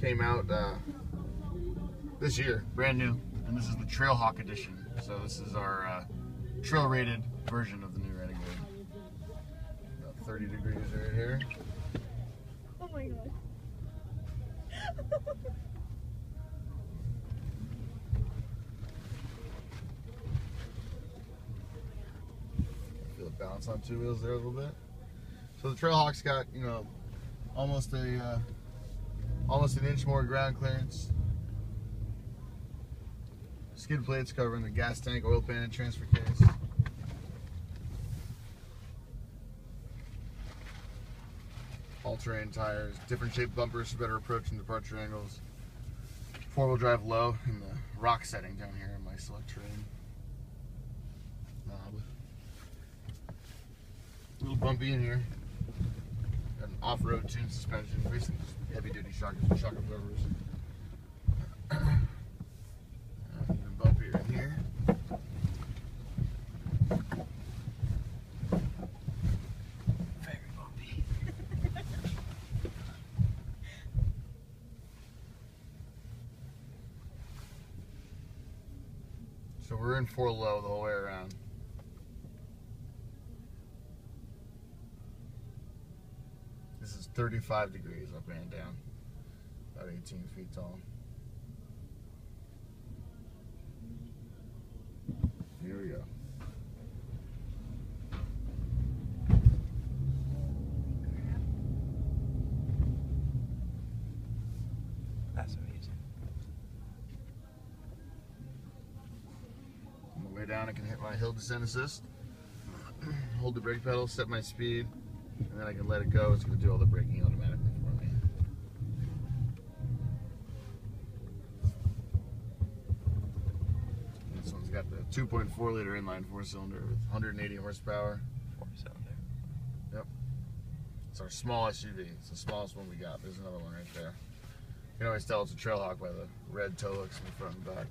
came out this year, brand new, and this is the TrailHawk edition. So this is our trail-rated version of the new Renegade. About 30 degrees right here. Oh my god. Feel it bounce on two wheels there a little bit. So the TrailHawk's got, you know, almost an inch more ground clearance. Skid plates covering the gas tank, oil pan, and transfer case. All-terrain tires, different shaped bumpers for better approach and departure angles. Four-wheel drive low in the rock setting down here in my select terrain. Knob. A little bumpy in here. Got an off-road tuned suspension, basically just heavy-duty shock absorbers. Even bumpier in here. Very bumpy. So we're in 4 low the whole way around. This is 35 degrees up and down, about 18 feet tall. Here we go. That's amazing. On the way down, I can hit my hill descent assist, hold the brake pedal, set my speed, and then I can let it go. It's going to do all the braking automatically for me. This one's got the 2.4 liter inline 4-cylinder with 180 horsepower. 4-cylinder. Yep. It's our small SUV. It's the smallest one we got. There's another one right there. You can always tell it's a TrailHawk by the red toe hooks in the front and back.